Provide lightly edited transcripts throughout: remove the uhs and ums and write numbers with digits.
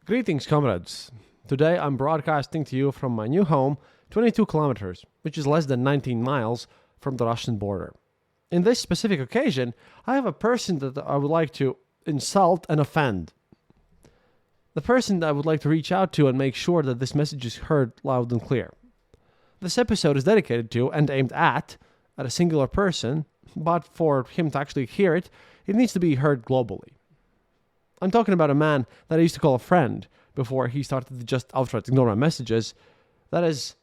Greetings, comrades. Today I'm broadcasting to you from my new home, 22 kilometers, which is less than 19 miles from the Russian border. In this specific occasion, I have a person that I would like to insult and offend. The person that I would like to reach out to and make sure that this message is heard loud and clear. This episode is dedicated to and aimed at a singular person, but for him to actually hear it, it needs to be heard globally. I'm talking about a man that I used to call a friend before he started to just outright ignore my messages. That is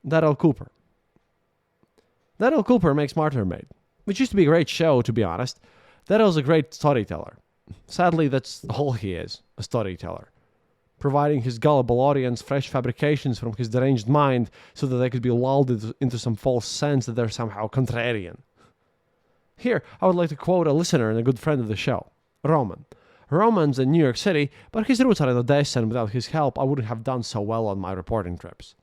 Darryl Cooper. Darryl Cooper makes Martyrmade, which used to be a great show, to be honest. Darryl's a great storyteller. Sadly, that's all he is, a storyteller. Providing his gullible audience fresh fabrications from his deranged mind so that they could be lulled into some false sense that they're somehow contrarian. Here, I would like to quote a listener and a good friend of the show, Roman. Roman's in New York City, but his roots are in Odessa, and without his help, I wouldn't have done so well on my reporting trips.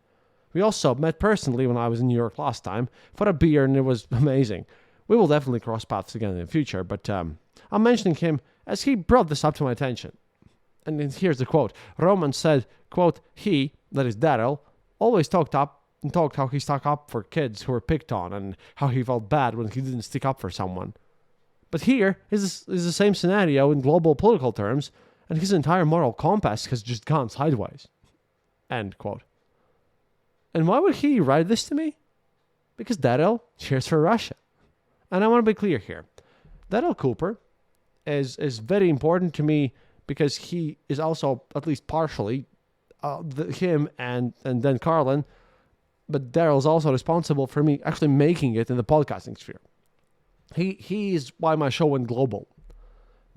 We also met personally when I was in New York last time for a beer, and it was amazing. We will definitely cross paths again in the future, but I'm mentioning him as he brought this up to my attention. And here's the quote. Roman said, quote, he, that is Darryl, always talked how he stuck up for kids who were picked on and how he felt bad when he didn't stick up for someone. But here is the same scenario in global political terms, and his entire moral compass has just gone sideways. End quote. And why would he write this to me? Because Darryl cheers for Russia. And I want to be clear here. Darryl Cooper is very important to me because he is also, at least partially, him and then Carlin, but Darryl's also responsible for me actually making it in the podcasting sphere. He is why my show went global.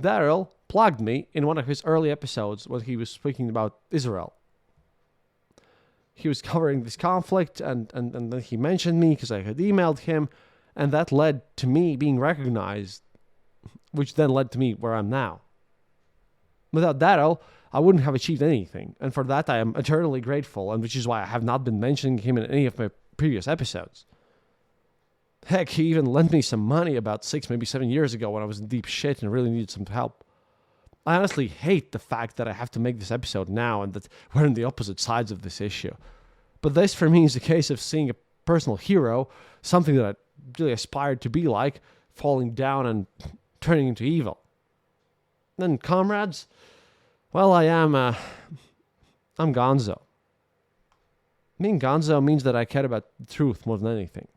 Darryl plugged me in one of his early episodes when he was speaking about Israel. He was covering this conflict, and then he mentioned me because I had emailed him, and that led to me being recognized, which then led to me where I'm now. Without Darryl, I wouldn't have achieved anything, and for that I am eternally grateful, and which is why I have not been mentioning him in any of my previous episodes. Heck, he even lent me some money about 6, maybe 7 years ago when I was in deep shit and really needed some help. I honestly hate the fact that I have to make this episode now and that we're on the opposite sides of this issue. But this for me is a case of seeing a personal hero, something that I really aspired to be like, falling down and turning into evil. Then comrades, well, I'm Gonzo. Being Gonzo means that I care about the truth more than anything.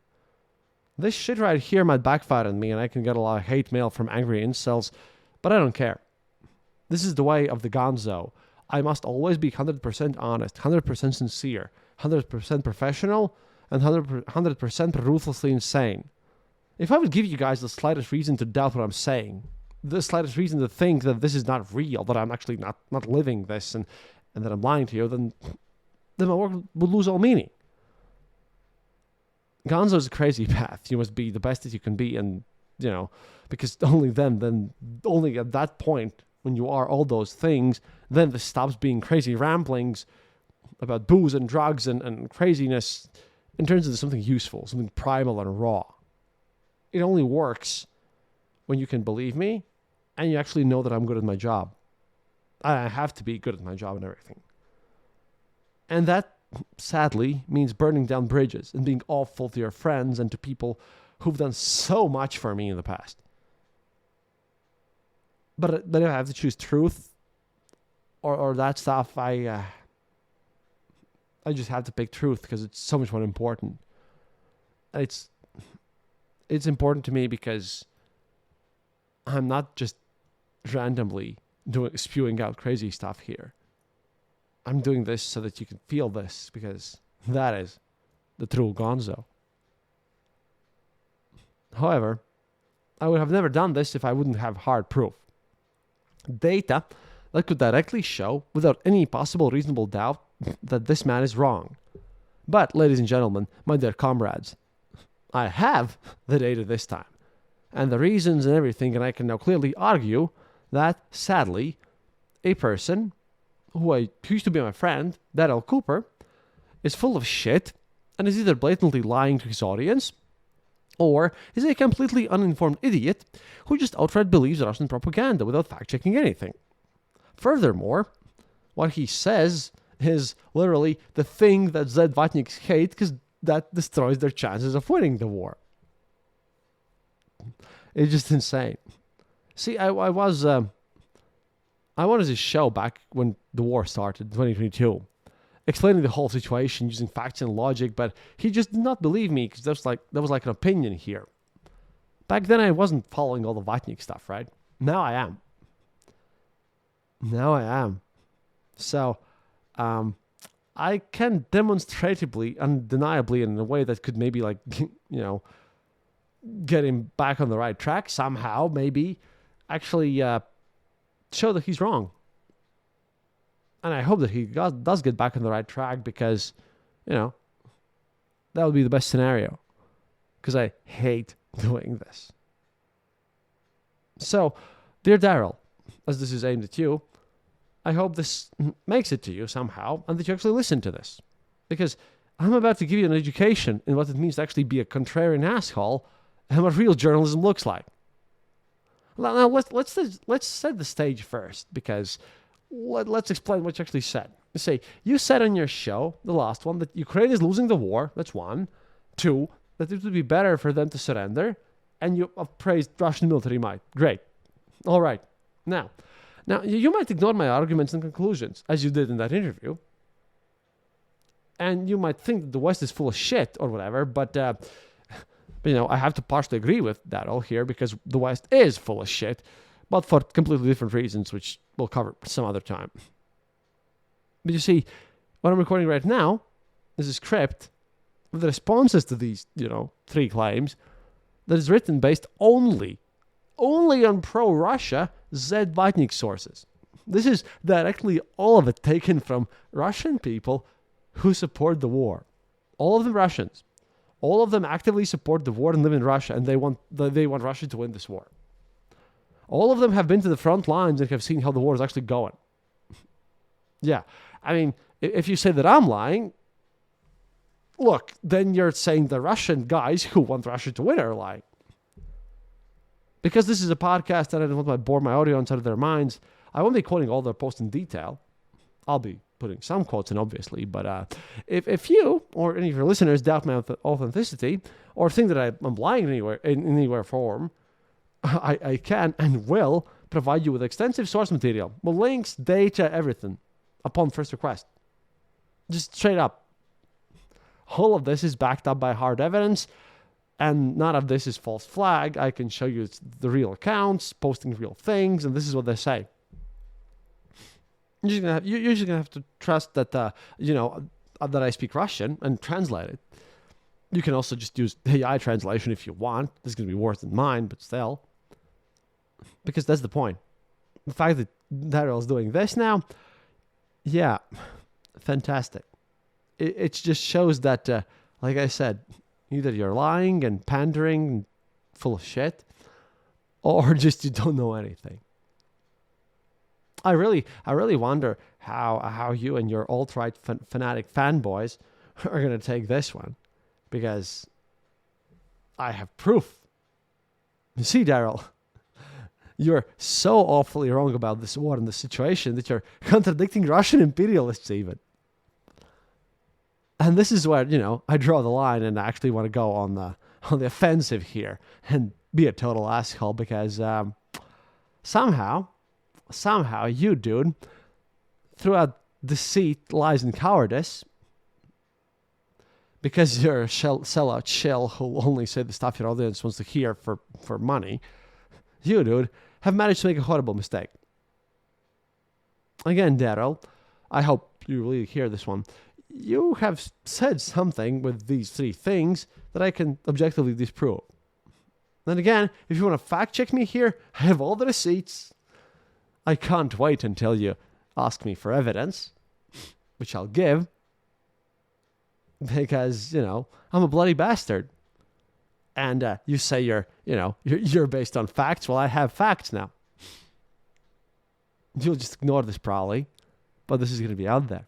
This shit right here might backfire on me and I can get a lot of hate mail from angry incels, but I don't care. This is the way of the Gonzo. I must always be 100% honest, 100% sincere, 100% professional, and 100% ruthlessly insane. If I would give you guys the slightest reason to doubt what I'm saying, the slightest reason to think that this is not real, that I'm actually not living this and that I'm lying to you, then my work would lose all meaning. Gonzo is a crazy path. You must be the best that you can be, and, because only only at that point, when you are all those things, then this stops being crazy ramblings about booze and drugs and craziness and turns into something useful, something primal and raw. It only works when you can believe me and you actually know that I'm good at my job. I have to be good at my job and everything. And that, sadly, means burning down bridges and being awful to your friends and to people who've done so much for me in the past. But if I have to choose truth or that stuff, I just have to pick truth because it's so much more important. It's important to me because I'm not just randomly spewing out crazy stuff here. I'm doing this so that you can feel this because that is the true Gonzo. However, I would have never done this if I wouldn't have hard proof. Data that could directly show, without any possible reasonable doubt, that this man is wrong. But, ladies and gentlemen, my dear comrades, I have the data this time, and the reasons and everything, and I can now clearly argue that, sadly, a person who used to be my friend, Darryl Cooper, is full of shit and is either blatantly lying to his audience or is a completely uninformed idiot who just outright believes Russian propaganda without fact-checking anything. Furthermore, what he says is literally the thing that Z-vatniks hate because that destroys their chances of winning the war. It's just insane. See, I wanted this show back when the war started, 2022, explaining the whole situation using facts and logic, but he just did not believe me because that was like an opinion here. Back then, I wasn't following all the Vatnik stuff, right? Now I am. So, I can demonstratively, undeniably, in a way that could maybe get him back on the right track somehow, maybe actually show that he's wrong. And I hope that he does get back on the right track because, that would be the best scenario. Because I hate doing this. So, dear Darryl, as this is aimed at you, I hope this makes it to you somehow and that you actually listen to this. Because I'm about to give you an education in what it means to actually be a contrarian asshole and what real journalism looks like. Now, let's set the stage first, because let's explain what you actually said. You said on your show, the last one, that Ukraine is losing the war. That's one. Two, that it would be better for them to surrender. And you have praised Russian military might. Great. All right. Now, you might ignore my arguments and conclusions, as you did in that interview. And you might think that the West is full of shit or whatever, but I have to partially agree with that all here, because the West is full of shit, but for completely different reasons, which we'll cover some other time. But you see, what I'm recording right now is a script with the responses to these, three claims that is written based only on pro-Russia Z-vatnik sources. This is directly all of it taken from Russian people who support the war. All of them Russians. All of them actively support the war and live in Russia, and they want Russia to win this war. All of them have been to the front lines and have seen how the war is actually going. Yeah, I mean, if you say that I'm lying, look, then you're saying the Russian guys who want Russia to win are lying. Because this is a podcast and I don't want to bore my audience out of their minds, I won't be quoting all their posts in detail. I'll be putting some quotes in, obviously, but if you or any of your listeners doubt my authenticity or think that I'm lying in anywhere form, I can and will provide you with extensive source material, with links, data, everything, upon first request. Just straight up. All of this is backed up by hard evidence, and none of this is false flag. I can show you it's the real accounts, posting real things, and this is what they say. You're just gonna have to trust that that I speak Russian and translate it. You can also just use AI translation if you want. This is gonna be worse than mine, but still, because that's the point. The fact that Darryl is doing this now, yeah, fantastic. It just shows that, like I said, either you're lying and pandering and full of shit, or just you don't know anything. I really wonder how you and your alt-right fanatic fanboys are going to take this one, because I have proof. You see, Darryl, you're so awfully wrong about this war and the situation that you're contradicting Russian imperialists even. And this is where, I draw the line and I actually want to go on the offensive here and be a total asshole, because somehow you, dude, throughout deceit, lies, and cowardice, because you're a sellout shell who only say the stuff your audience wants to hear for money, you, dude, have managed to make a horrible mistake. Again, Darryl, I hope you really hear this one. You have said something with these three things that I can objectively disprove. Then again, if you want to fact check me here, I have all the receipts. I can't wait until you ask me for evidence, which I'll give, because, I'm a bloody bastard. And you say you're based on facts. Well, I have facts now. You'll just ignore this probably, but this is going to be out there.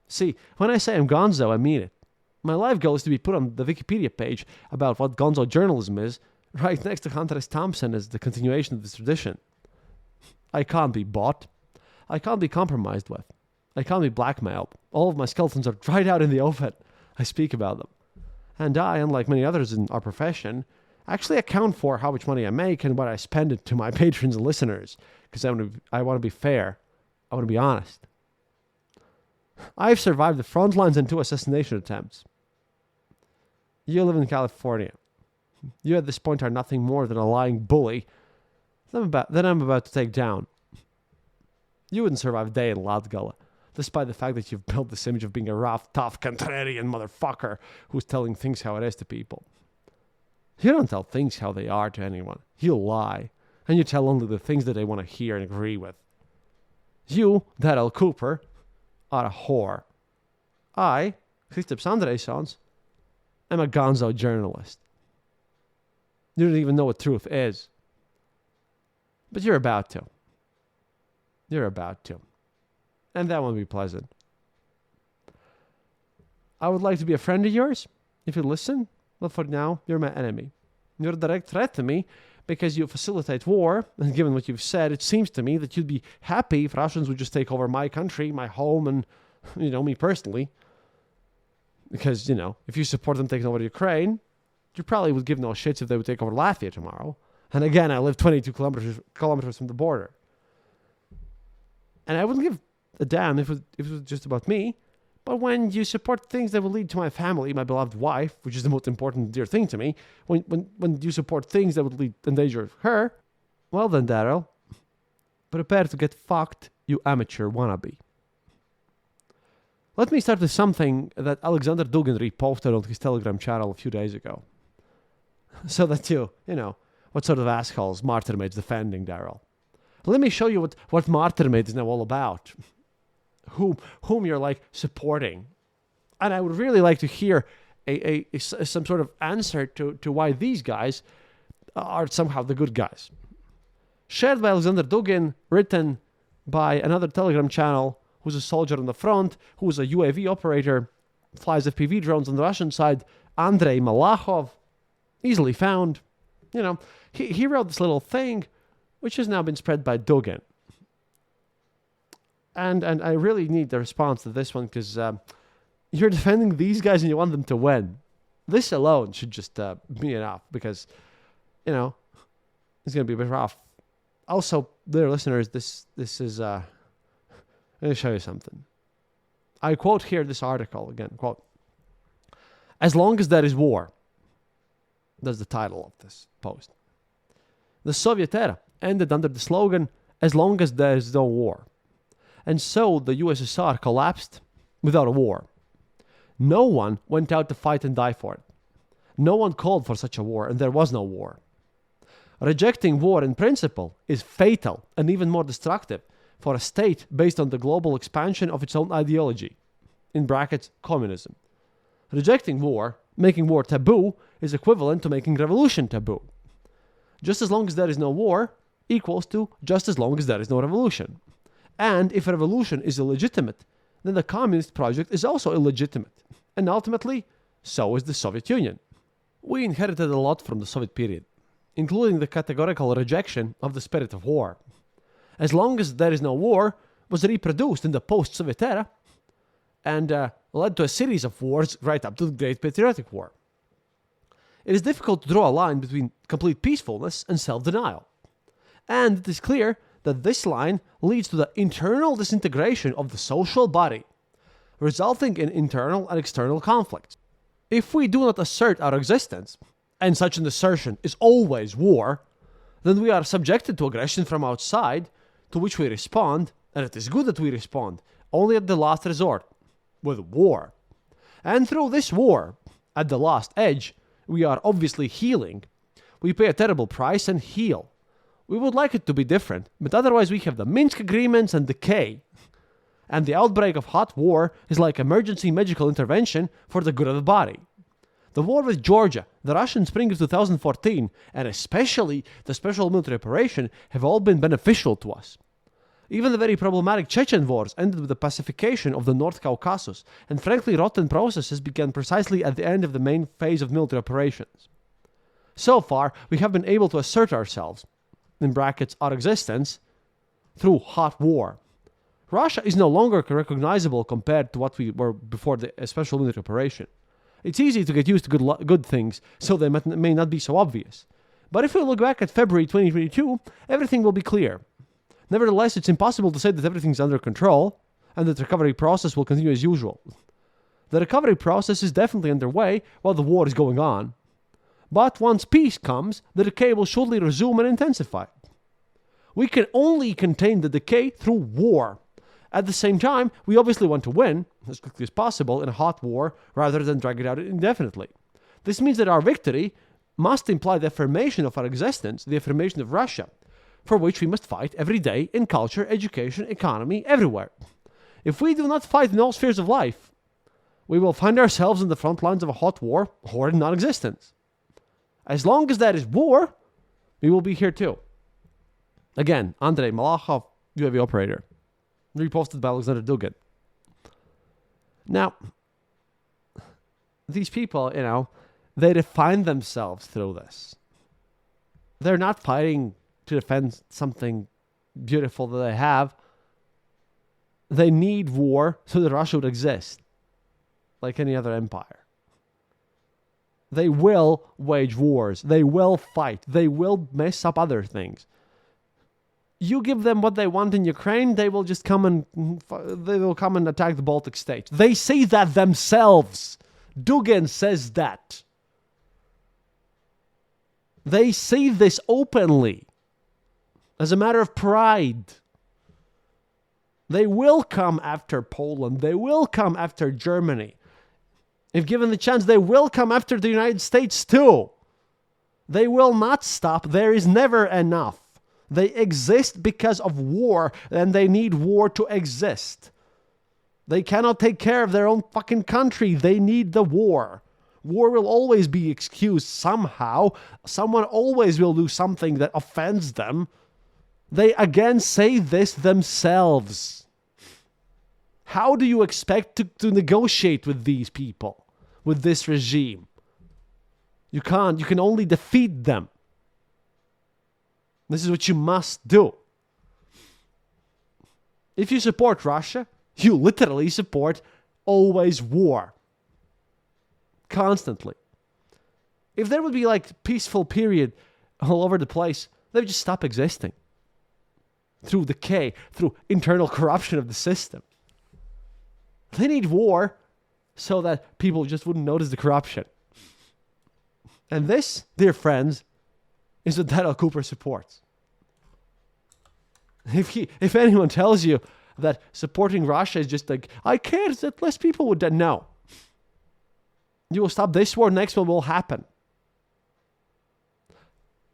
See, when I say I'm gonzo, I mean it. My life goal is to be put on the Wikipedia page about what gonzo journalism is, right next to Hunter S. Thompson as the continuation of this tradition. I can't be bought. I can't be compromised with. I can't be blackmailed. All of my skeletons are dried out in the oven. I speak about them. And I, unlike many others in our profession, actually account for how much money I make and what I spend it to my patrons and listeners. Because I want to be fair. I want to be honest. I've survived the front lines and 2 assassination attempts. You live in California. You at this point are nothing more than a lying bully that I'm about to take down. You wouldn't survive a day in Latgala, despite the fact that you've built this image of being a rough, tough, contrarian motherfucker who's telling things how it is to people. You don't tell things how they are to anyone. You lie, and you tell only the things that they want to hear and agree with. You, Darryl Cooper, are a whore. I, Christoph Andrejsons, am a gonzo journalist. You don't even know what truth is. But you're about to. You're about to. And that won't be pleasant. I would like to be a friend of yours, if you listen, but for now, you're my enemy. You're a direct threat to me because you facilitate war, and given what you've said, it seems to me that you'd be happy if Russians would just take over my country, my home, and, me personally. Because, if you support them taking over Ukraine, you probably would give no shits if they would take over Latvia tomorrow. And again, I live 22 kilometers from the border. And I wouldn't give a damn if it was just about me. But when you support things that will lead to my family, my beloved wife, which is the most important dear thing to me, when you support things that would endanger her, well then, Darryl, prepare to get fucked, you amateur wannabe. Let me start with something that Alexander Dugin reposted on his Telegram channel a few days ago. So that you know, what sort of assholes Martyrmade's defending, Darryl. Let me show you what Martyrmade is now all about. Whom you're supporting. And I would really like to hear some sort of answer to why these guys are somehow the good guys. Shared by Alexander Dugin, written by another Telegram channel who's a soldier on the front, who's a UAV operator, flies FPV drones on the Russian side, Andrei Malachov, easily found. He wrote this little thing, which has now been spread by Dugin. And I really need the response to this one because you're defending these guys and you want them to win. This alone should just be enough because, it's going to be a bit rough. Also, dear listeners, this is... I'm going to show you something. I quote here this article again, quote, "As long as there is war," that's the title of this post. The Soviet era ended under the slogan, "As long as there is no war." And so the USSR collapsed without a war. No one went out to fight and die for it. No one called for such a war, and there was no war. Rejecting war in principle is fatal and even more destructive for a state based on the global expansion of its own ideology, in brackets, communism. Rejecting war, making war taboo, is equivalent to making revolution taboo. Just as long as there is no war equals to just as long as there is no revolution. And if a revolution is illegitimate, then the communist project is also illegitimate. And ultimately, so is the Soviet Union. We inherited a lot from the Soviet period, including the categorical rejection of the spirit of war. As long as there is no war was reproduced in the post-Soviet era and led to a series of wars right up to the Great Patriotic War. It is difficult to draw a line between complete peacefulness and self-denial. And it is clear that this line leads to the internal disintegration of the social body, resulting in internal and external conflicts. If we do not assert our existence, and such an assertion is always war, then we are subjected to aggression from outside, to which we respond, and it is good that we respond, only at the last resort, with war. And through this war, at the last edge, we are obviously healing. We pay a terrible price and heal. We would like it to be different, but otherwise we have the Minsk agreements and decay. And the outbreak of hot war is like emergency medical intervention for the good of the body. The war with Georgia, the Russian spring of 2014, and especially the special military operation have all been beneficial to us. Even the very problematic Chechen wars ended with the pacification of the North Caucasus, and frankly rotten processes began precisely at the end of the main phase of military operations. So far, we have been able to assert ourselves, in brackets, our existence, through hot war. Russia is no longer recognizable compared to what we were before the special military operation. It's easy to get used to good things, so they may not be so obvious. But if we look back at February 2022, everything will be clear. Nevertheless, it's impossible to say that everything's under control and that the recovery process will continue as usual. The recovery process is definitely underway while the war is going on. But once peace comes, the decay will surely resume and intensify. We can only contain the decay through war. At the same time, we obviously want to win, as quickly as possible, in a hot war, rather than drag it out indefinitely. This means that our victory must imply the affirmation of our existence, the affirmation of Russia, for which we must fight every day in culture, education, economy, everywhere. If we do not fight in all spheres of life, we will find ourselves in the front lines of a hot war or in non-existence. As long as that is war, we will be here too. Again, Andrei Malachov, UAV operator. Reposted by Alexander Dugin. Now, these people, they define themselves through this. They're not fighting to defend something beautiful that they have. They need war so that Russia would exist, like any other empire. They will wage wars. They will fight. They will mess up other things. You give them what they want in Ukraine, they will just come and attack the Baltic states. They say that themselves. Dugin says that. They say this openly, as a matter of pride. They will come after Poland. They will come after Germany. If given the chance, they will come after the United States too. They will not stop. There is never enough. They exist because of war, and they need war to exist. They cannot take care of their own fucking country. They need the war. War will always be excused somehow. Someone always will do something that offends them. They again say this themselves. How do you expect to negotiate with these people, with this regime? You can't. You can only defeat them. This is what you must do. If you support Russia, you literally support always war. Constantly. If there would be like peaceful period all over the place, they would just stop existing. Through decay, through internal corruption of the system. They need war so that people just wouldn't notice the corruption. And this, dear friends, is what Darryl Cooper supports. If anyone tells you that supporting Russia is just like, I care that less people would die, no. You will stop this war, next one will happen.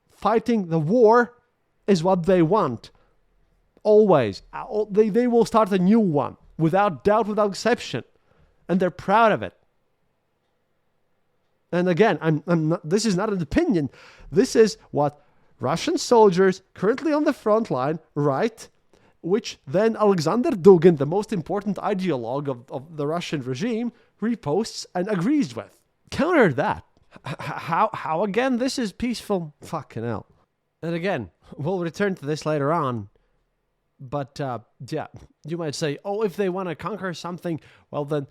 Fighting the war is what they want. Always. They will start a new one, without doubt, without exception. And they're proud of it. And again, I'm not, this is not an opinion. This is what Russian soldiers currently on the front line write, which then Alexander Dugin, the most important ideologue of the Russian regime, reposts and agrees with. Counter that. How again, this is peaceful? Fucking hell. And again, we'll return to this later on. But, yeah, you might say, oh, if they want to conquer something, well then,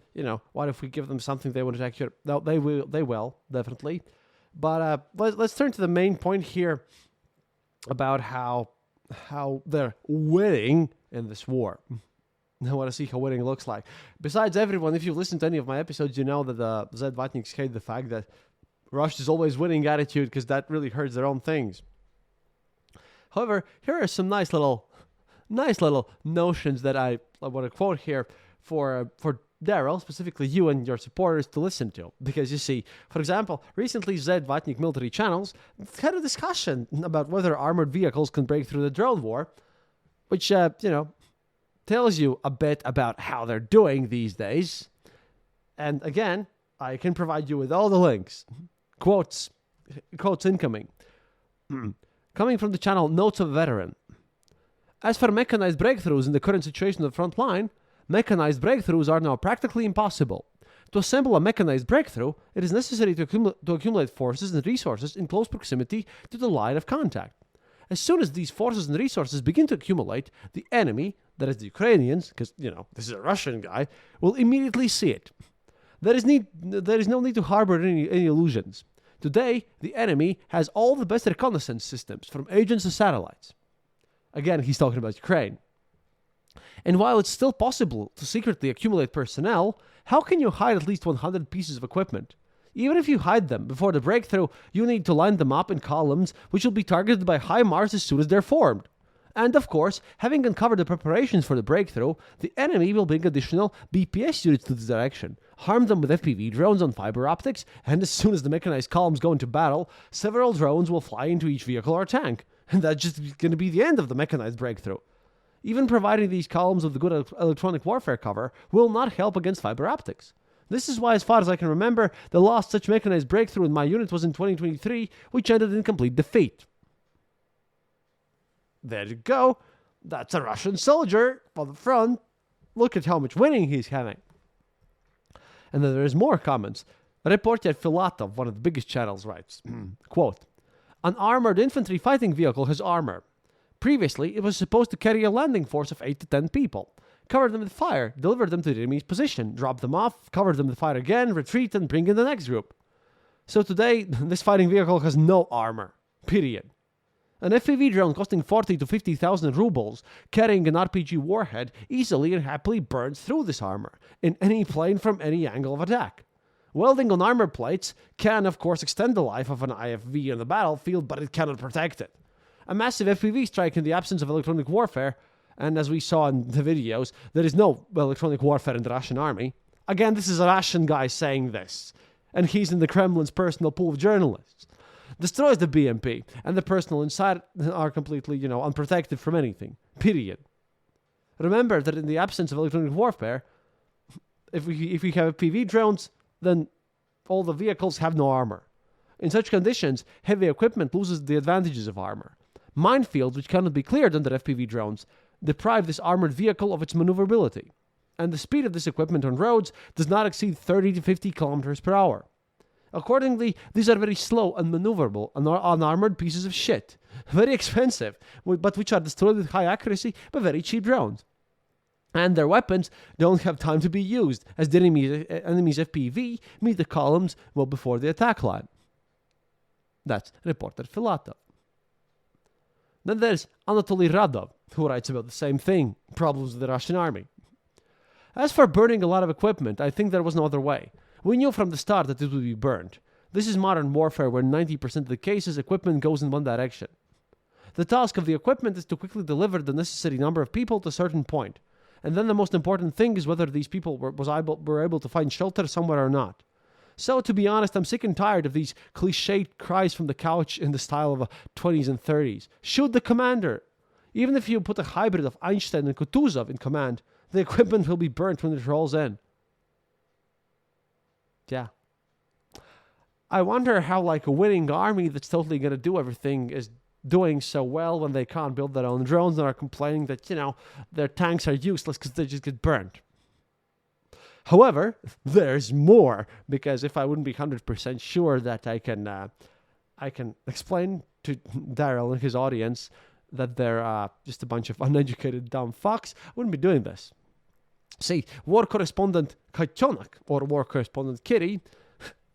what if we give them something they want to take? No, they will, definitely. But let's turn to the main point here about how they're winning in this war. I want to see how winning looks like. Besides everyone, if you've listened to any of my episodes, you know that the Z-vatniks hate the fact that Russia's always winning attitude because that really hurts their own things. However, here are some nice little notions that I want to quote here for Darryl, specifically you and your supporters, to listen to. Because you see, for example, recently Z-vatnik military channels had a discussion about whether armored vehicles can break through the drone war, which, tells you a bit about how they're doing these days. And again, I can provide you with all the links. Quotes incoming. Coming from the channel Notes of a Veteran. As for mechanized breakthroughs in the current situation of the front line, mechanized breakthroughs are now practically impossible. To assemble a mechanized breakthrough, it is necessary to accumulate forces and resources in close proximity to the line of contact. As soon as these forces and resources begin to accumulate, the enemy, that is the Ukrainians, because, this is a Russian guy, will immediately see it. There is no need to harbor any illusions. Today, the enemy has all the best reconnaissance systems, from agents to satellites. Again, he's talking about Ukraine. And while it's still possible to secretly accumulate personnel, how can you hide at least 100 pieces of equipment? Even if you hide them before the breakthrough, you need to line them up in columns which will be targeted by HIMARS as soon as they're formed. And of course, having uncovered the preparations for the breakthrough, the enemy will bring additional BPS units to this direction, harm them with FPV drones on fiber optics, and as soon as the mechanized columns go into battle, several drones will fly into each vehicle or tank. And that's just going to be the end of the mechanized breakthrough. Even providing these columns with a good electronic warfare cover will not help against fiber optics. This is why, as far as I can remember, the last such mechanized breakthrough in my unit was in 2023, which ended in complete defeat. There you go. That's a Russian soldier on the front. Look at how much winning he's having. And then there's more comments. Reporter Filatov, one of the biggest channels, writes, quote, "An armored infantry fighting vehicle has armor. Previously, it was supposed to carry a landing force of 8 to 10 people. Cover them with fire, deliver them to the enemy's position, drop them off, cover them with fire again, retreat, and bring in the next group. So today, this fighting vehicle has no armor. Period. An FPV drone costing 40 to 50,000 rubles, carrying an RPG warhead, easily and happily burns through this armor, in any plane from any angle of attack. Welding on armor plates can, of course, extend the life of an IFV on the battlefield, but it cannot protect it. A massive FPV strike in the absence of electronic warfare, and as we saw in the videos, there is no electronic warfare in the Russian army. Again, this is a Russian guy saying this, and he's in the Kremlin's personal pool of journalists. Destroys the BMP, and the personnel inside are completely, unprotected from anything. Period. Remember that in the absence of electronic warfare, if we have PV drones, then all the vehicles have no armor. In such conditions, heavy equipment loses the advantages of armor. Minefields, which cannot be cleared under FPV drones, deprive this armored vehicle of its maneuverability, and the speed of this equipment on roads does not exceed 30 to 50 kilometers per hour. Accordingly, these are very slow and maneuverable and are unarmored pieces of shit. Very expensive, but which are destroyed with high accuracy by very cheap drones. And their weapons don't have time to be used, as the enemy's FPV meet the columns well before the attack line. That's reporter Filatov. Then there's Anatoly Radov, who writes about the same thing, problems with the Russian army. As for burning a lot of equipment, I think there was no other way. We knew from the start that it would be burned. This is modern warfare where 90% of the cases equipment goes in one direction. The task of the equipment is to quickly deliver the necessary number of people to a certain point. And then the most important thing is whether these people were able to find shelter somewhere or not. So, to be honest, I'm sick and tired of these cliched cries from the couch in the style of the 20s and 30s. Shoot the commander! Even if you put a hybrid of Einstein and Kutuzov in command, the equipment will be burnt when it rolls in. Yeah. I wonder how, a winning army that's totally going to do everything is doing so well when they can't build their own drones and are complaining that, their tanks are useless because they just get burnt. However, there's more, because if I wouldn't be 100% sure that I can explain to Darryl and his audience that they're just a bunch of uneducated dumb fucks, I wouldn't be doing this. See, war correspondent Kachonak, or war correspondent Kitty,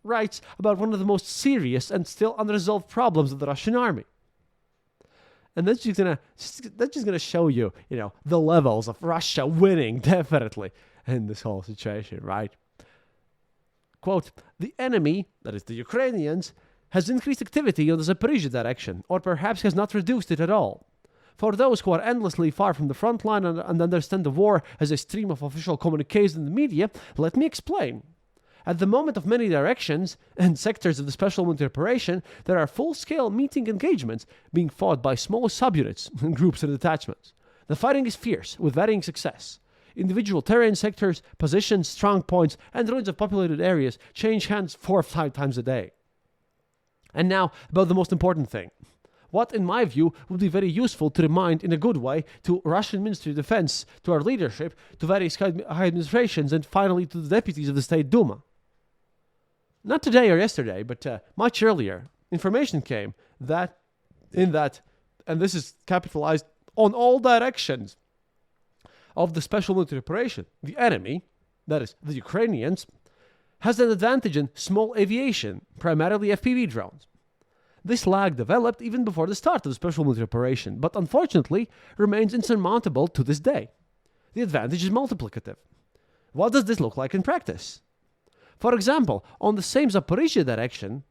writes about one of the most serious and still unresolved problems of the Russian army. And that's just gonna show you, the levels of Russia winning, definitely, in this whole situation, right? Quote, "The enemy, that is the Ukrainians, has increased activity on the Zaporizhzhia direction, or perhaps has not reduced it at all. For those who are endlessly far from the front line and understand the war as a stream of official communiques in the media, let me explain. At the moment of many directions and sectors of the special military operation, there are full-scale meeting engagements being fought by small subunits, groups and detachments. The fighting is fierce, with varying success. Individual terrain sectors, positions, strong points, and ruins of populated areas change hands 4 or 5 times a day. And now, about the most important thing. What, in my view, would be very useful to remind in a good way to Russian Ministry of Defense, to our leadership, to various high administrations, and finally to the deputies of the State Duma. Not today or yesterday, but much earlier, information came and this is capitalized on all directions, of the special military operation. The enemy, that is, the Ukrainians, has an advantage in small aviation, primarily FPV drones. This lag developed even before the start of the special military operation, but unfortunately remains insurmountable to this day. The advantage is multiplicative. What does this look like in practice? For example, on the same Zaporizhia direction,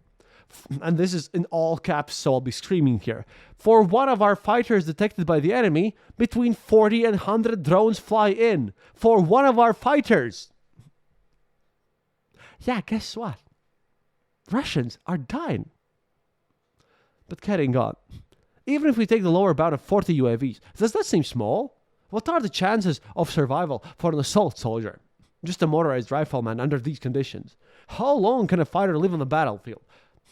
and this is in all caps, so I'll be screaming here, for one of our fighters detected by the enemy, between 40 and 100 drones fly in. For one of our fighters! Yeah, guess what? Russians are dying. But carrying on. Even if we take the lower bound of 40 UAVs, does that seem small? What are the chances of survival for an assault soldier? Just a motorized rifleman under these conditions. How long can a fighter live on the battlefield?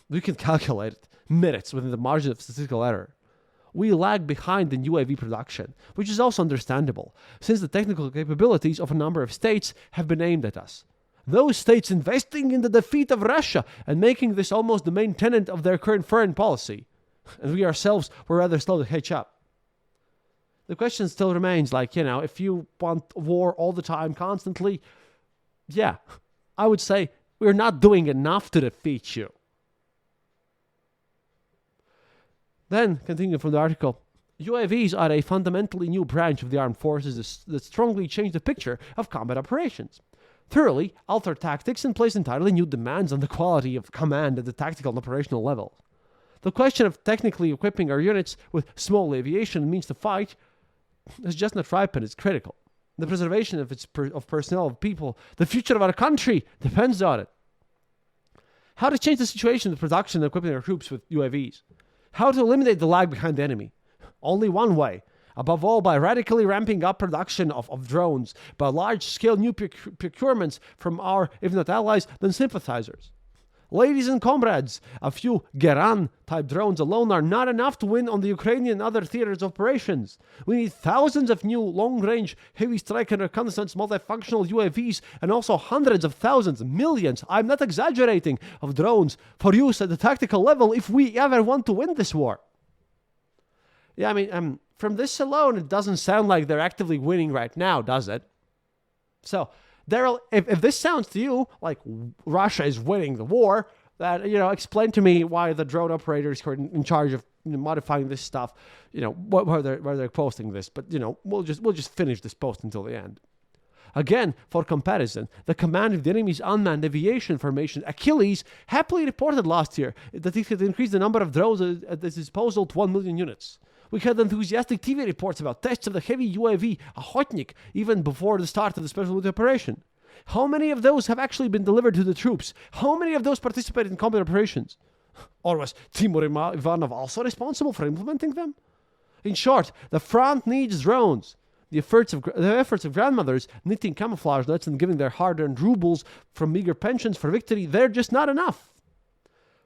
We can calculate it. Minutes within the margin of statistical error. We lag behind in UAV production, which is also understandable, since the technical capabilities of a number of states have been aimed at us. Those states investing in the defeat of Russia and making this almost the main tenet of their current foreign policy. And we ourselves were rather slow to catch up. The question still remains, if you want war all the time, constantly, yeah, I would say we're not doing enough to defeat you. Then, continuing from the article, UAVs are a fundamentally new branch of the armed forces that strongly change the picture of combat operations. Thoroughly alter tactics and place entirely new demands on the quality of command at the tactical and operational level. The question of technically equipping our units with small aviation means to fight has just not ripened. It's critical. The preservation of personnel, of people, the future of our country depends on it. How to change the situation with production and equipping our troops with UAVs? How to eliminate the lag behind the enemy? Only one way. Above all, by radically ramping up production of drones, by large-scale new procurements from our, if not allies, then sympathizers. Ladies and comrades, a few Geran-type drones alone are not enough to win on the Ukrainian and other theaters of operations. We need thousands of new long-range, heavy strike and reconnaissance multifunctional UAVs and also hundreds of thousands, millions, I'm not exaggerating, of drones for use at the tactical level if we ever want to win this war. Yeah, from this alone, it doesn't sound like they're actively winning right now, does it? So, Darryl, if this sounds to you like Russia is winning the war, that, explain to me why the drone operators who are in charge of modifying this stuff, where they're posting this. But, we'll just finish this post until the end. Again, for comparison, the command of the enemy's unmanned aviation formation, Achilles, happily reported last year that it had increased the number of drones at its disposal to 1 million units. We had enthusiastic TV reports about tests of the heavy UAV, Охотник, even before the start of the special military operation. How many of those have actually been delivered to the troops? How many of those participated in combat operations? Or was Timur Ivanov also responsible for implementing them? In short, the front needs drones. The efforts of grandmothers knitting camouflage nets and giving their hard-earned rubles from meager pensions for victory, they're just not enough.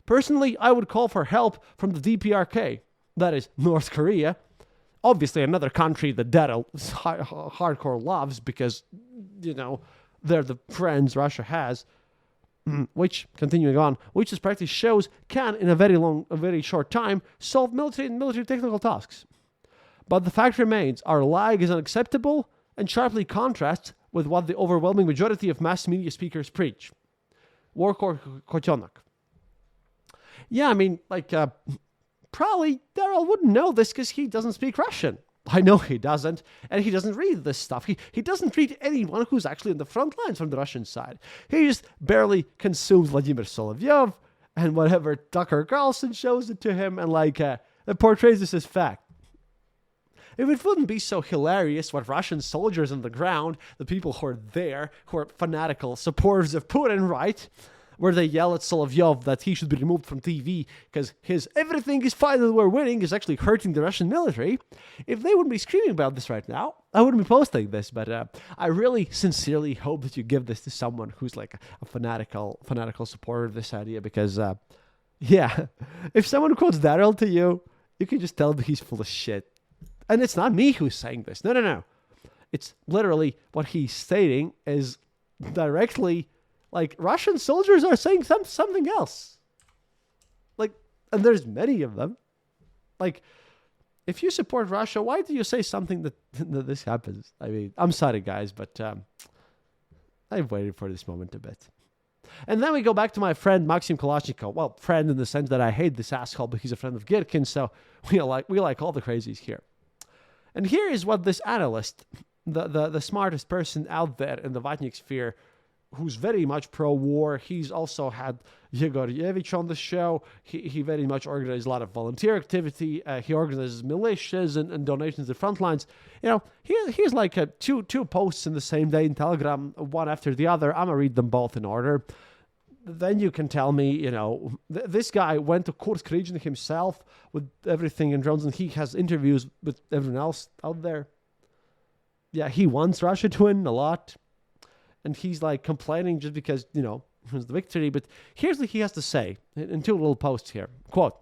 Personally, I would call for help from the DPRK. That is, North Korea. Obviously, another country that Darryl hardcore loves because, they're the friends Russia has. Which, continuing on, which this practice shows can, in a very short time, solve military and military technical tasks. But the fact remains, our lag is unacceptable and sharply contrasts with what the overwhelming majority of mass media speakers preach. Warkor Kotionak. Yeah, probably Darryl wouldn't know this because he doesn't speak Russian. I know he doesn't, and he doesn't read this stuff. He doesn't read anyone who's actually on the front lines from the Russian side. He just barely consumes Vladimir Solovyov and whatever Tucker Carlson shows it to him and portrays this as fact. If it wouldn't be so hilarious what Russian soldiers on the ground, the people who are there, who are fanatical supporters of Putin, right, where they yell at Solovyov that he should be removed from TV because his everything is fine and we're winning is actually hurting the Russian military. If they wouldn't be screaming about this right now, I wouldn't be posting this. But I really sincerely hope that you give this to someone who's like a fanatical supporter of this idea because, if someone quotes Darryl to you, you can just tell that he's full of shit. And it's not me who's saying this. No. It's literally what he's stating is directly... Russian soldiers are saying something else. And there's many of them. if you support Russia, why do you say something that this happens? I mean, I'm sorry, guys, but I've waited for this moment a bit. And then we go back to my friend Maxim Kalashnikov. Well, friend in the sense that I hate this asshole, but he's a friend of Girkin, so we like all the crazies here. And here is what this analyst, the smartest person out there in the Vatnik sphere, who's very much pro-war. He's also had Yegor Yevich on the show. He very much organizes a lot of volunteer activity. He organizes militias and donations to front lines. You know, he's like two posts in the same day in Telegram, one after the other. I'm going to read them both in order. Then you can tell me, you know, this guy went to Kursk region himself with everything in drones, and he has interviews with everyone else out there. Yeah, he wants Russia to win a lot. And he's like complaining just because, you know, it was the victory. But here's what he has to say in two little posts here. Quote.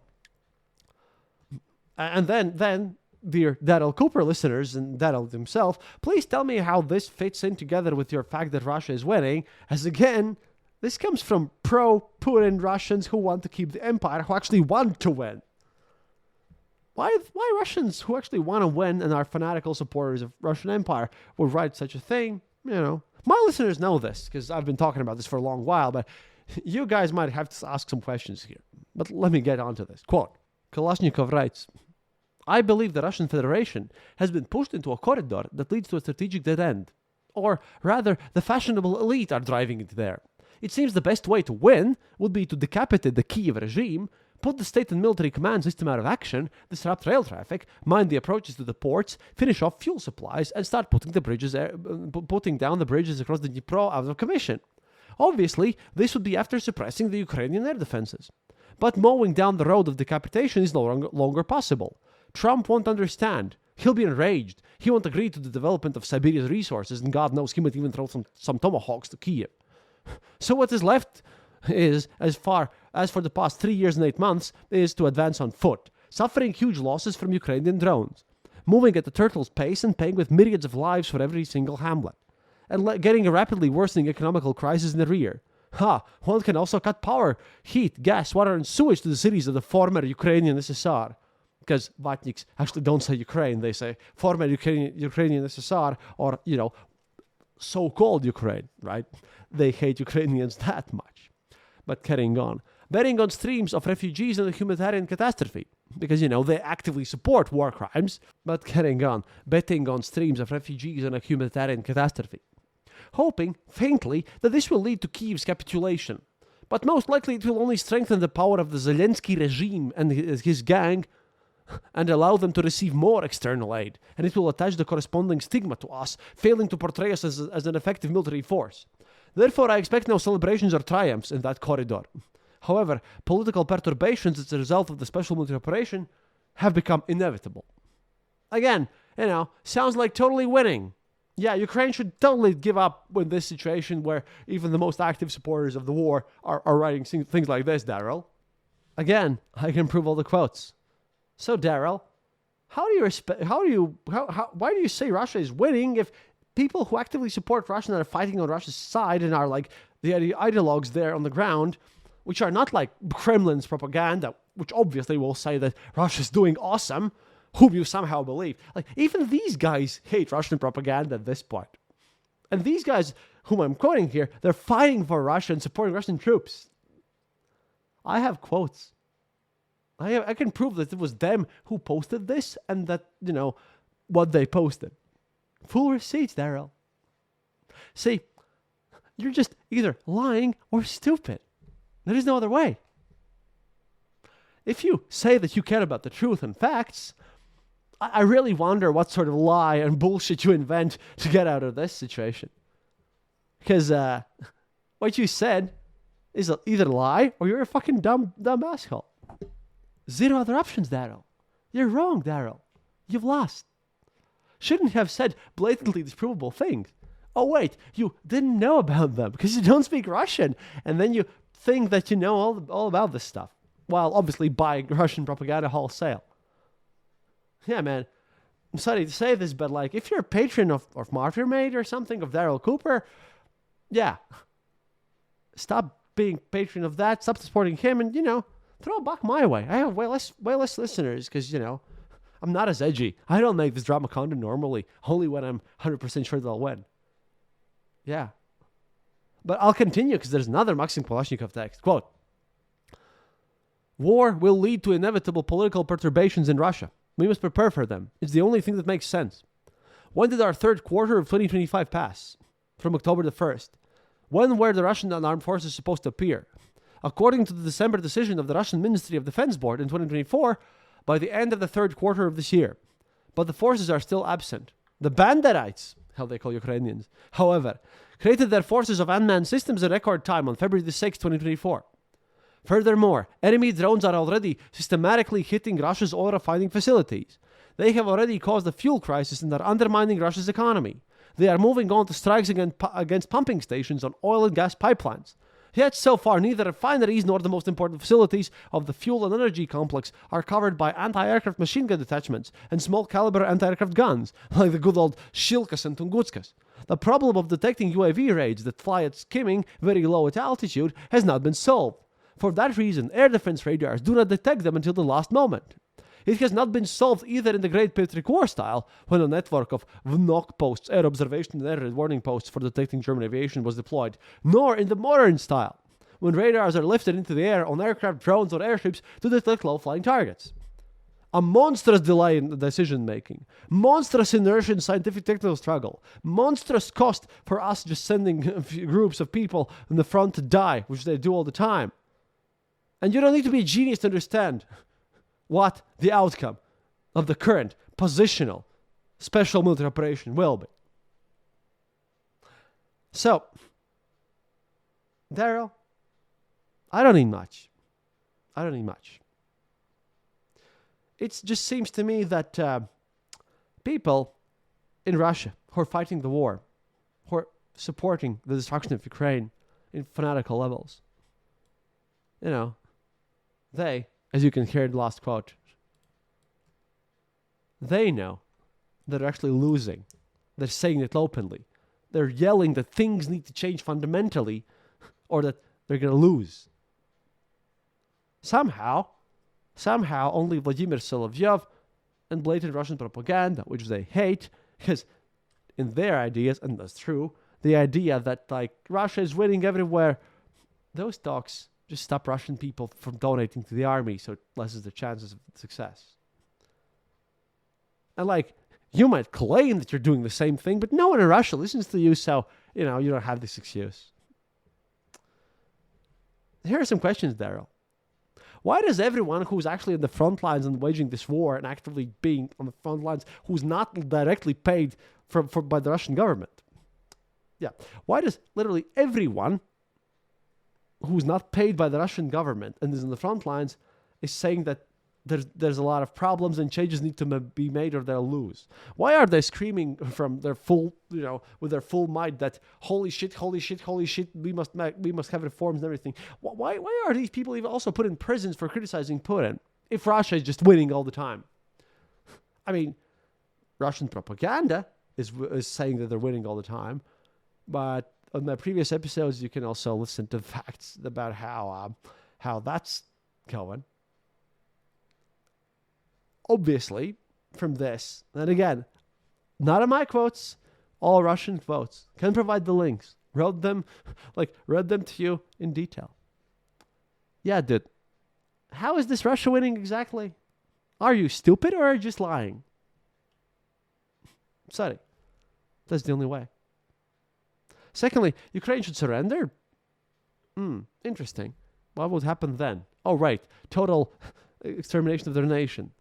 And then, dear Darryl Cooper listeners and Darryl himself, please tell me how this fits in together with your fact that Russia is winning. As again, this comes from pro-Putin Russians who want to keep the empire, who actually want to win. Why Russians who actually want to win and are fanatical supporters of Russian empire would write such a thing? You know. My listeners know this because I've been talking about this for a long while, but you guys might have to ask some questions here. But let me get on to this. Quote, Kalashnikov writes, I believe the Russian Federation has been pushed into a corridor that leads to a strategic dead end. Or rather, the fashionable elite are driving it there. It seems the best way to win would be to decapitate the Kiev regime, put the state and military command system out of action, disrupt rail traffic, mine the approaches to the ports, finish off fuel supplies, and start putting down the bridges across the Dnipro out of commission. Obviously, this would be after suppressing the Ukrainian air defenses. But mowing down the road of decapitation is no longer possible. Trump won't understand. He'll be enraged. He won't agree to the development of Siberia's resources, and God knows he might even throw some tomahawks to Kiev. So what is left is, as far as for the past 3 years and 8 months, is to advance on foot, suffering huge losses from Ukrainian drones, moving at a turtle's pace and paying with myriads of lives for every single hamlet, and getting a rapidly worsening economical crisis in the rear. One can also cut power, heat, gas, water, and sewage to the cities of the former Ukrainian SSR. Because Vatniks actually don't say Ukraine, they say former Ukrainian SSR, or, you know, so-called Ukraine, right? They hate Ukrainians that much. But carrying on. Betting on streams of refugees and a humanitarian catastrophe. Because, you know, they actively support war crimes. But carrying on. Betting on streams of refugees and a humanitarian catastrophe. Hoping, faintly, that this will lead to Kiev's capitulation. But most likely it will only strengthen the power of the Zelensky regime and his gang, and allow them to receive more external aid, and it will attach the corresponding stigma to us, failing to portray us as an effective military force. Therefore, I expect no celebrations or triumphs in that corridor. However, political perturbations as a result of the special military operation have become inevitable. Again, you know, sounds like totally winning. Yeah, Ukraine should totally give up in this situation where even the most active supporters of the war are writing things like this, Darryl. Again, I can prove all the quotes. So, Darryl, why do you say Russia is winning if people who actively support Russia and are fighting on Russia's side and are like the ideologues there on the ground, which are not like Kremlin's propaganda, which obviously will say that Russia's doing awesome, whom you somehow believe. Like, even these guys hate Russian propaganda at this point. And these guys, whom I'm quoting here, they're fighting for Russia and supporting Russian troops. I have quotes. I can prove that it was them who posted this and that, you know, what they posted. Full receipts, Darryl. See, you're just either lying or stupid. There is no other way. If you say that you care about the truth and facts, I really wonder what sort of lie and bullshit you invent to get out of this situation. Because what you said is either a lie or you're a fucking dumb asshole. Zero other options, Darryl. You're wrong, Darryl. You've lost. Shouldn't have said blatantly disprovable things. Oh, wait, you didn't know about them because you don't speak Russian. And then you think that you know all about this stuff. While obviously buying Russian propaganda wholesale. Yeah, man. I'm sorry to say this, but like, if you're a patron of Martyrmade or something, of Darryl Cooper, yeah. Stop being patron of that. Stop supporting him and, you know, throw it back my way. I have way less listeners because, you know, I'm not as edgy. I don't make this drama content normally, only when I'm 100% sure they'll win. Yeah. But I'll continue because there's another Maxim Kalashnikov text. Quote, war will lead to inevitable political perturbations in Russia. We must prepare for them. It's the only thing that makes sense. When did our third quarter of 2025 pass? From October the 1st. When were the Russian armed forces supposed to appear? According to the December decision of the Russian Ministry of Defense Board in 2024, by the end of the third quarter of this year. But the forces are still absent. The Banderites, how they call Ukrainians, however, created their forces of unmanned systems in record time on February the 6th, 2024. Furthermore, enemy drones are already systematically hitting Russia's oil refining facilities. They have already caused a fuel crisis and are undermining Russia's economy. They are moving on to strikes against pumping stations on oil and gas pipelines. Yet so far, neither refineries nor the most important facilities of the fuel and energy complex are covered by anti-aircraft machine gun detachments and small-caliber anti-aircraft guns, like the good old Shilkas and Tungutskas. The problem of detecting UAV raids that fly at skimming very low at altitude has not been solved. For that reason, air defense radars do not detect them until the last moment. It has not been solved either in the Great Patriot War style, when a network of VNOK posts, air observation and air warning posts for detecting German aviation was deployed, nor in the modern style, when radars are lifted into the air on aircraft, drones, or airships to detect low-flying targets. A monstrous delay in decision-making, monstrous inertia in scientific technical struggle, monstrous cost for us just sending groups of people in the front to die, which they do all the time. And you don't need to be a genius to understand what the outcome of the current positional special military operation will be. So, Darryl, I don't need much. It just seems to me that people in Russia who are fighting the war, who are supporting the destruction of Ukraine in fanatical levels, they, as you can hear in the last quote, they know they're actually losing. They're saying it openly. They're yelling that things need to change fundamentally or that they're going to lose. Somehow, only Vladimir Solovyov and blatant Russian propaganda, which they hate, because in their ideas, and that's true, the idea that Russia is winning everywhere, those talks just stop Russian people from donating to the army, so it lessens the chances of success. And you might claim that you're doing the same thing, but no one in Russia listens to you, so, you don't have this excuse. Here are some questions, Darryl. Why does everyone who's actually in the front lines and waging this war and actively being on the front lines, who's not directly paid by the Russian government? Yeah. Why does literally everyone who's not paid by the Russian government and is in the front lines is saying that there's a lot of problems and changes need to be made or they'll lose? Why are they screaming from their full, with their full might that holy shit, we must have reforms and everything? Why are these people even also put in prisons for criticizing Putin if Russia is just winning all the time? I mean, Russian propaganda is saying that they're winning all the time, but on my previous episodes, you can also listen to facts about how that's going. Obviously, from this, and again, not in my quotes, all Russian quotes, can provide the links. Read them to you in detail. Yeah, dude. How is this Russia winning exactly? Are you stupid or are you just lying? Sorry. That's the only way. Secondly, Ukraine should surrender? Interesting. What would happen then? Oh, right. Total extermination of their nation.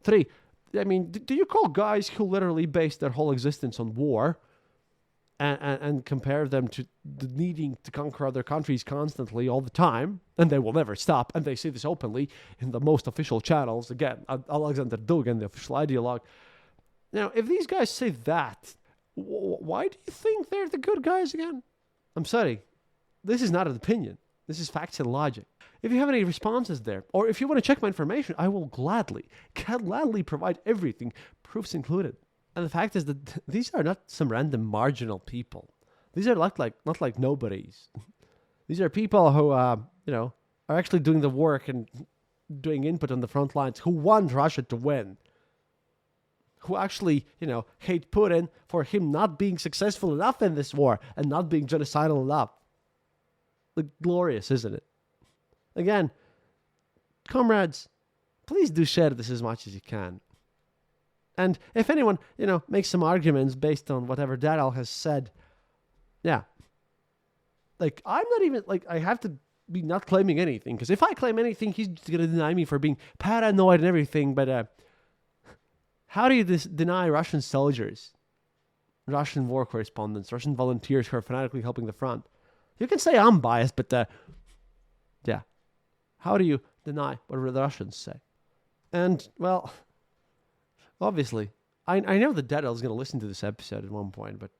3, do you call guys who literally base their whole existence on war and compare them to the needing to conquer other countries constantly all the time, and they will never stop, and they say this openly in the most official channels, again, Alexander Dugin, the official ideologue. Now, if these guys say that, why do you think they're the good guys again? I'm sorry. This is not an opinion. This is facts and logic. If you have any responses there, or if you want to check my information, I will gladly provide everything, proofs included. And the fact is that these are not some random marginal people. These are not like nobodies. These are people who, are actually doing the work and doing input on the front lines, who want Russia to win. who actually, hate Putin for him not being successful enough in this war and not being genocidal enough. Glorious, isn't it? Again, comrades, please do share this as much as you can. And if anyone, makes some arguments based on whatever Darryl has said, yeah. I'm not even, I have to be not claiming anything. Because if I claim anything, he's just going to deny me for being paranoid and everything. But how do you deny Russian soldiers, Russian war correspondents, Russian volunteers who are fanatically helping the front? You can say I'm biased, but yeah. How do you deny what the Russians say? And, well, obviously, I know that Darryl is going to listen to this episode at one point, but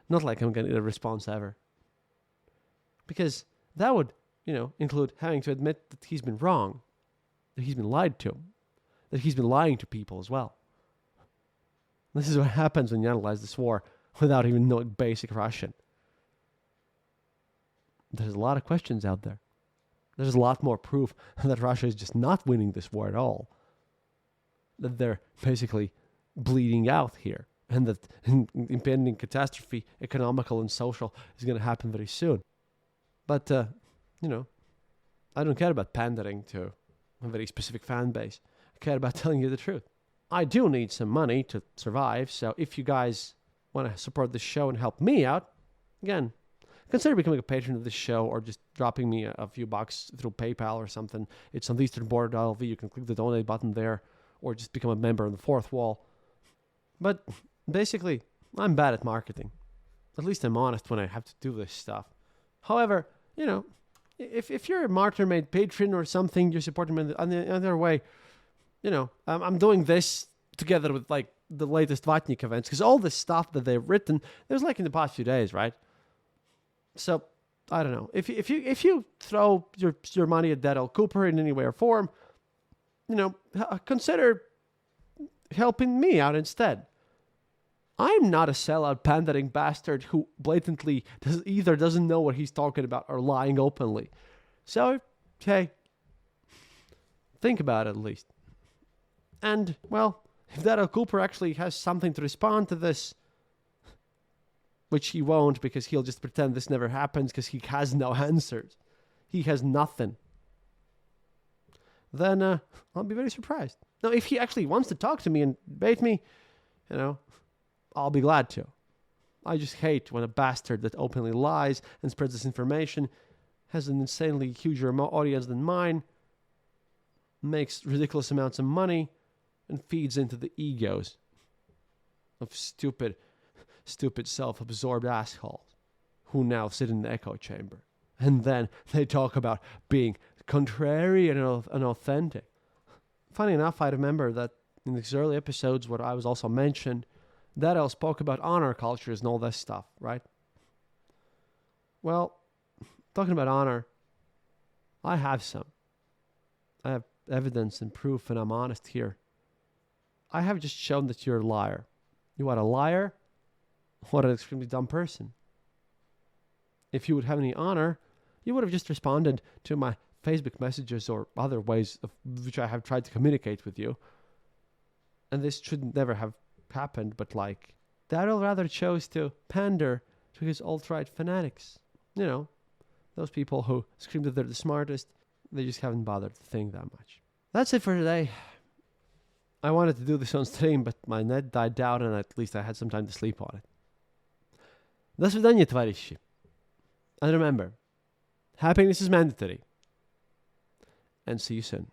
not like I'm going to get a response ever. Because that would, include having to admit that he's been wrong, that he's been lied to, that he's been lying to people as well. This is what happens when you analyze this war without even knowing basic Russian. There's a lot of questions out there. There's a lot more proof that Russia is just not winning this war at all. That they're basically bleeding out here. And that impending catastrophe, economical and social, is going to happen very soon. But, I don't care about pandering to a very specific fan base. I care about telling you the truth. I do need some money to survive, so if you guys want to support this show and help me out, again, consider becoming a patron of this show or just dropping me a few bucks through PayPal or something. It's on theeasternborder.lv. You can click the donate button there or just become a member on the fourth wall. But basically, I'm bad at marketing. At least I'm honest when I have to do this stuff. However, if you're a Martyrmade patron or something, you're supporting me in the other way, I'm doing this together with the latest Z-vatnik events, because all this stuff that they've written, it was in the past few days, right? So, I don't know. If you throw your money at Darryl Cooper in any way or form, consider helping me out instead. I'm not a sellout pandering bastard who blatantly doesn't know what he's talking about or lying openly. So, hey, think about it at least. And, well, if Darryl Cooper actually has something to respond to this, which he won't because he'll just pretend this never happens because he has no answers. He has nothing. Then I'll be very surprised. Now, if he actually wants to talk to me and debate me, I'll be glad to. I just hate when a bastard that openly lies and spreads this information has an insanely huger audience than mine, makes ridiculous amounts of money, and feeds into the egos of stupid self-absorbed assholes who now sit in the echo chamber. And then they talk about being contrary and authentic. Funny enough, I remember that in these early episodes where I was also mentioned, Darryl spoke about honor cultures and all this stuff, right? Well, talking about honor, I have some. I have evidence and proof, and I'm honest here. I have just shown that you're a liar. You are a liar? What an extremely dumb person. If you would have any honor, you would have just responded to my Facebook messages or other ways of which I have tried to communicate with you. And this should never have happened, but Darryl rather chose to pander to his alt-right fanatics. Those people who scream that they're the smartest, they just haven't bothered to think that much. That's it for today. I wanted to do this on stream, but my net died down and at least I had some time to sleep on it. До свидания, товарищи. And remember, happiness is mandatory. And see you soon.